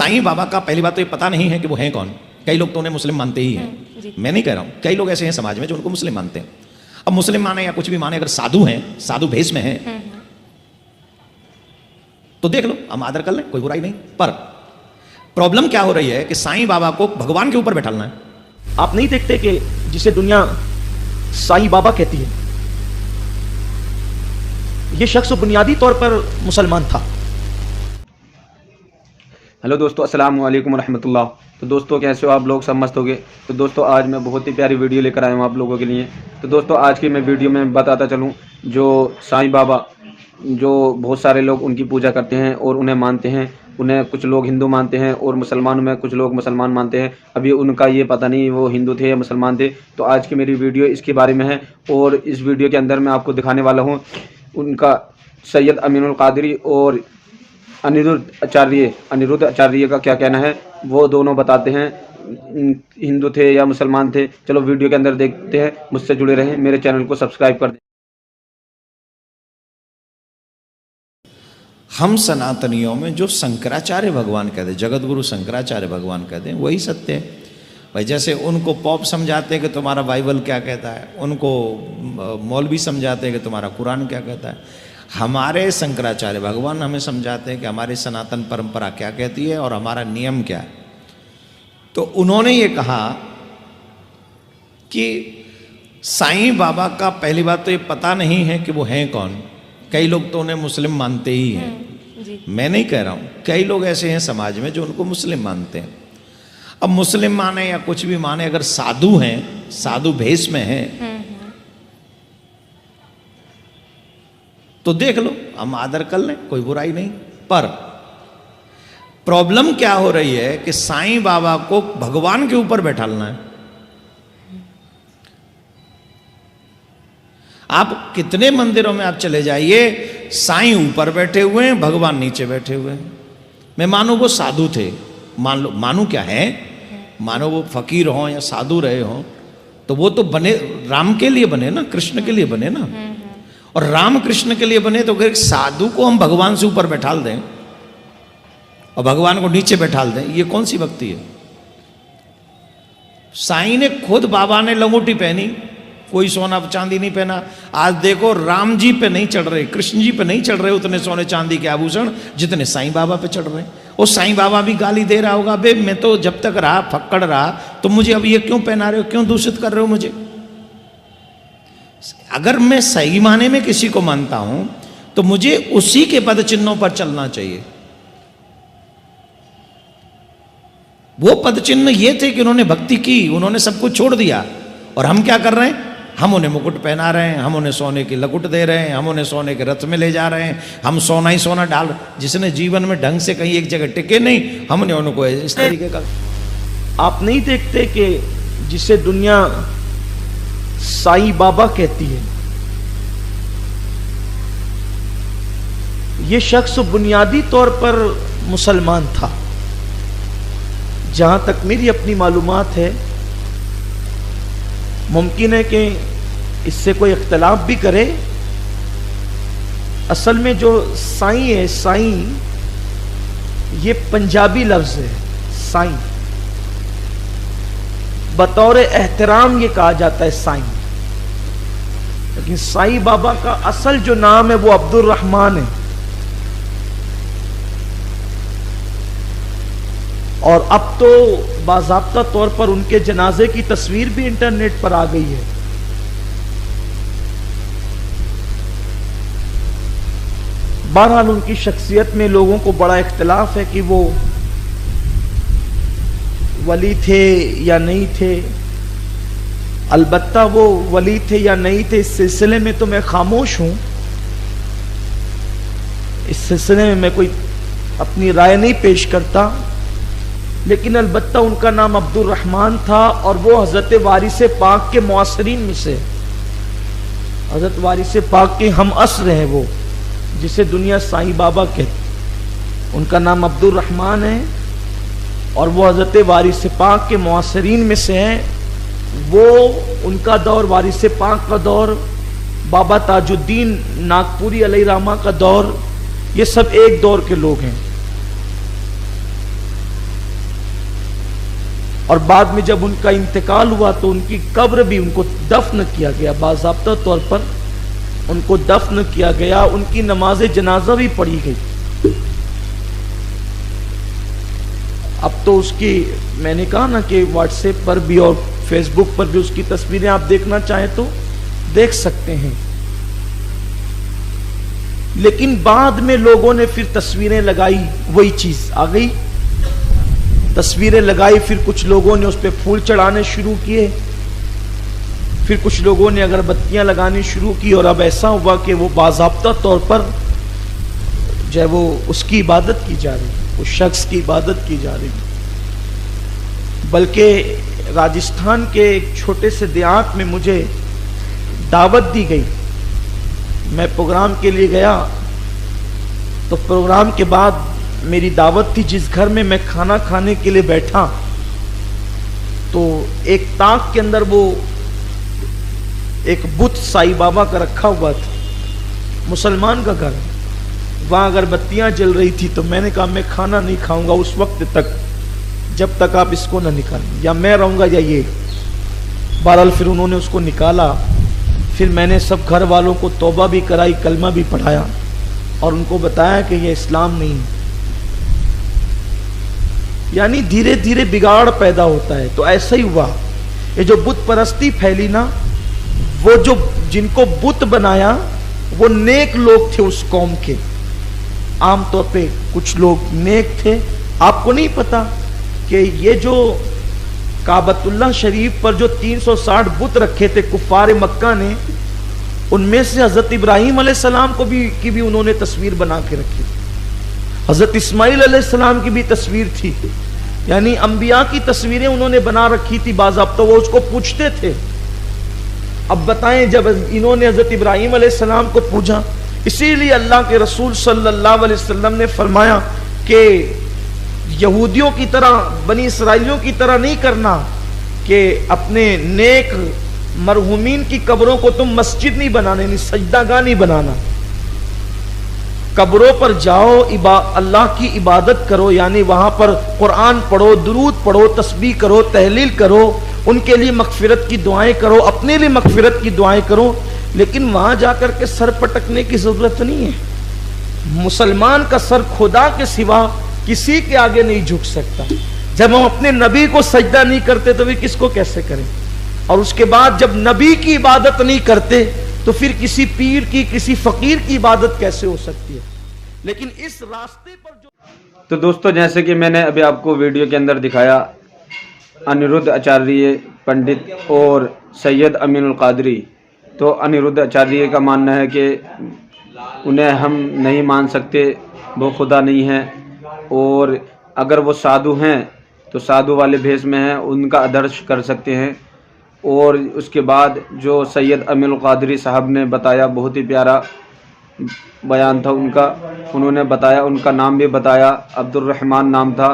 साईं बाबा का पहली बात तो ये पता नहीं है कि वो हैं कौन। कई लोग तो उन्हें मुस्लिम मानते ही हैं, मैं नहीं कह रहा हूं, कई लोग ऐसे हैं समाज में जो उनको मुस्लिम मानते हैं। अब मुस्लिम माने या कुछ भी माने, अगर साधु हैं, साधु भेष में हैं, तो देख लो, हम आदर कर लें, कोई बुराई नहीं। पर प्रॉब्लम क्या हो रही है कि साईं बाबा को भगवान के ऊपर बैठाना है। आप नहीं देखते कि जिसे दुनिया साईं बाबा कहती है, यह शख्स बुनियादी तौर पर मुसलमान था। हेलो दोस्तों, अस्सलाम वालेकुम रहमतुल्लाह। तो दोस्तों कैसे हो आप लोग, सब मस्त हो गए। तो दोस्तों आज मैं बहुत ही प्यारी वीडियो लेकर आया हूँ आप लोगों के लिए। तो दोस्तों आज की मैं वीडियो में बताता चलूँ, जो साईं बाबा, जो बहुत सारे लोग उनकी पूजा करते हैं और उन्हें मानते हैं, उन्हें कुछ लोग हिंदू मानते हैं और मुसलमानों में कुछ लोग मुसलमान मानते हैं। अभी उनका ये पता नहीं वो हिंदू थे या मुसलमान थे। तो आज की मेरी वीडियो इसके बारे में है और इस वीडियो के अंदर मैं आपको दिखाने वाला हूँ उनका सैयद अमीनुल कादरी और अनिरुद्ध आचार्य का क्या कहना है। वो दोनों बताते हैं हिंदू थे या मुसलमान थे। चलो वीडियो के अंदर देखते हैं, मुझसे जुड़े रहें, मेरे चैनल को सब्सक्राइब कर दें। हम सनातनियों में जो शंकराचार्य भगवान कहते हैं, जगत गुरु शंकराचार्य भगवान कहते हैं, वही सत्य है भाई। जैसे उनको पॉप समझाते हैं कि तुम्हारा बाइबल क्या कहता है, उनको मौलवी समझाते हैं कि तुम्हारा कुरान क्या कहता है। हमारे शंकराचार्य भगवान हमें समझाते हैं कि हमारी सनातन परंपरा क्या कहती है और हमारा नियम क्या है। तो उन्होंने ये कहा कि साईं बाबा का पहली बात तो ये पता नहीं है कि वो हैं कौन। कई लोग तो उन्हें मुस्लिम मानते ही हैं, मैं नहीं कह रहा हूं, कई लोग ऐसे हैं समाज में जो उनको मुस्लिम मानते हैं। अब मुस्लिम माने या कुछ भी माने, अगर साधु हैं, साधु भेष में हैं, तो देख लो, हम आदर कर लें, कोई बुराई नहीं। पर प्रॉब्लम क्या हो रही है कि साईं बाबा को भगवान के ऊपर बैठाना है। आप कितने मंदिरों में आप चले जाइए, साईं ऊपर बैठे हुए हैं, भगवान नीचे बैठे हुए हैं। मैं मानो वो साधु थे, मान लो, मानो क्या है, मानो वो फकीर हों या साधु रहे हों, तो वो तो बने राम के लिए बने ना, कृष्ण के लिए बने ना। और राम कृष्ण के लिए बने, तो अगर साधु को हम भगवान से ऊपर बैठाल दें और भगवान को नीचे बैठाल दें, ये कौन सी भक्ति है। साईं ने खुद, बाबा ने लंगोटी पहनी, कोई सोना चांदी नहीं पहना। आज देखो राम जी पे नहीं चढ़ रहे, कृष्ण जी पे नहीं चढ़ रहे उतने सोने चांदी के आभूषण जितने साईं बाबा पे चढ़ रहे हैं। और साईं बाबा भी गाली दे रहा होगा, बे मैं तो जब तक रहा फक्कड़ रहा, तो मुझे अब ये क्यों पहना रहे हो, क्यों दूषित कर रहे हो मुझे। अगर मैं सही माने में किसी को मानता हूं तो मुझे उसी के पद चिन्हों पर चलना चाहिए। वो पद चिन्ह ये थे कि उन्होंने भक्ति की, उन्होंने सब कुछ छोड़ दिया। और हम क्या कर रहे हैं, हम उन्हें मुकुट पहना रहे हैं, हम उन्हें सोने की लकुट दे रहे हैं, हम उन्हें सोने के रथ में ले जा रहे हैं, हम सोना ही सोना डाल रहे हैं। जिसने जीवन में ढंग से कहीं एक जगह टिके नहीं, हमने उनको इस तरीके का। आप नहीं देखते कि जिसे दुनिया साईं बाबा कहती है, यह शख्स बुनियादी तौर पर मुसलमान था। जहां तक मेरी अपनी मालूमात है, मुमकिन है कि इससे कोई इख्तलाफ भी करे। असल में जो साईं है, साईं ये पंजाबी लफ्ज है। साईं बतौर एहतराम ये कहा जाता है साईं, लेकिन साईं बाबा का असल जो नाम है वो अब्दुल रहमान है। और अब तो बाज़ाब्ता तौर पर उनके जनाजे की तस्वीर भी इंटरनेट पर आ गई है। बहरहाल उनकी शख्सियत में लोगों को बड़ा इख्तिलाफ है कि वो वली थे या नहीं थे। अलबत्ता वो वली थे या नहीं थे, इस सिलसिले में तो मैं खामोश हूं। इस सिलसिले में मैं कोई अपनी राय नहीं पेश करता, लेकिन अलबत्ता उनका नाम अब्दुल रहमान था और वो हजरत वारिस पाक के मुआसरीन में से, हजरत वारिस पाक के हम असर हैं, वो जिसे दुनिया साईं बाबा कहती। उनका नाम अब्दुल रहमान है और वो हजरत वारिस पाक के मुआसरीन में से हैं। वो उनका दौर, वारिस पाक का दौर, बाबा ताजुद्दीन नागपुरी अलैहिर्रहमा का दौर, ये सब एक दौर के लोग हैं। और बाद में जब उनका इंतकाल हुआ तो उनकी कब्र भी उनको दफन किया गया, बाज़ाब्ता तौर पर उनको दफन किया गया, उनकी नमाज जनाजा भी पढ़ी गई। अब तो उसकी मैंने कहा ना कि व्हाट्सएप पर भी और फेसबुक पर भी उसकी तस्वीरें आप देखना चाहें तो देख सकते हैं। लेकिन बाद में लोगों ने फिर तस्वीरें लगाई, वही चीज आ गई, तस्वीरें लगाई, फिर कुछ लोगों ने उस पर फूल चढ़ाने शुरू किए, फिर कुछ लोगों ने अगरबत्तियां लगानी शुरू की, और अब ऐसा हुआ कि वो बाज़ाब्ता तौर पर जो है वो उसकी इबादत की जा रही, उस शख्स की इबादत की जा रही। बल्कि राजस्थान के एक छोटे से देहात में मुझे दावत दी गई, मैं प्रोग्राम के लिए गया, तो प्रोग्राम के बाद मेरी दावत थी, जिस घर में मैं खाना खाने के लिए बैठा तो एक ताक के अंदर वो एक बुत साईं बाबा का रखा हुआ था, मुसलमान का घर, वहां अगरबत्तियां जल रही थी। तो मैंने कहा मैं खाना नहीं खाऊंगा उस वक्त तक जब तक आप इसको ना निकालें, या मैं रहूंगा या ये। बहरहाल फिर उन्होंने उसको निकाला, फिर मैंने सब घर वालों को तौबा भी कराई, कलमा भी पढ़ाया और उनको बताया कि ये इस्लाम नहीं है। यानी धीरे धीरे बिगाड़ पैदा होता है। तो ऐसा ही हुआ, ये जो बुत परस्ती फैली ना, वो जो जिनको बुत बनाया वो नेक लोग थे उस कौम के, आमतौर पे कुछ लोग नेक थे। आपको नहीं पता कि ये जो काबतुल्लाह शरीफ पर जो 360 बुत रखे थे कुफार मक्का ने, उनमें से हजरत इब्राहिम अलैहिस्सलाम को की भी उन्होंने तस्वीर बना के रखी थी, हजरत इस्माइल अलैहिस्सलाम की भी तस्वीर थी, यानी अंबिया की तस्वीरें उन्होंने बना रखी थी बाज़ाब्ता। वो उसको पूछते थे। अब बताएं, जब इन्होंने हजरत इब्राहिम अलैहिस्सलाम को पूछा, इसीलिए अल्लाह के रसूल सल्लल्लाहु अलैहि वसल्लम ने फरमाया कि यहूदियों की तरह, बनी इसराइलियों की तरह नहीं करना कि अपने नेक मरहूमीन की कब्रों को तुम मस्जिद नहीं बनाने, नहीं सजदागाह नहीं बनाना, कब्रों पर जाओ, अल्लाह की इबादत करो, यानी वहां पर कुरान पढ़ो, दुरूद पढ़ो, तस्बीह करो, तहलील करो, उनके लिए मगफिरत की दुआएं करो, अपने लिए मगफिरत की दुआएं करो। लेकिन वहां जाकर के सर पटकने की जरूरत नहीं है। मुसलमान का सर खुदा के सिवा किसी के आगे नहीं झुक सकता। जब हम अपने नबी को सजदा नहीं करते तो वे किसको कैसे करें? और उसके बाद जब नबी की इबादत नहीं करते तो फिर किसी पीर की, किसी फकीर की इबादत कैसे हो सकती है? लेकिन इस रास्ते पर जो, तो दोस्तों, जैसे कि मैंने अभी आपको वीडियो के अंदर दिखाया, अनिरुद्ध आचार्य पंडित और सैयद अमीनुल कादरी, तो अनिरुद्ध आचार्य का मानना है कि उन्हें हम नहीं मान सकते, वो खुदा नहीं है, और अगर वो साधु हैं तो साधु वाले भेष में हैं, उनका आदर्श कर सकते हैं। और उसके बाद जो सैयद अमीनुल कादरी साहब ने बताया, बहुत ही प्यारा बयान था उनका। उन्होंने बताया, उनका नाम भी बताया, अब्दुर्रहमान नाम था,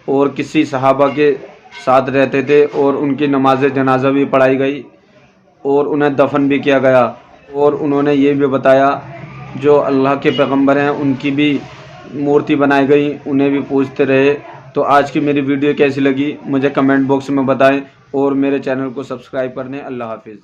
और किसी सहाबा के साथ रहते थे, और उनकी नमाज जनाजा भी पढ़ाई गई और उन्हें दफन भी किया गया। और उन्होंने ये भी बताया, जो अल्लाह के पैगंबर हैं उनकी भी मूर्ति बनाई गई, उन्हें भी पूजते रहे। तो आज की मेरी वीडियो कैसी लगी मुझे कमेंट बॉक्स में बताएं, और मेरे चैनल को सब्सक्राइब करने। अल्लाह हाफिज़।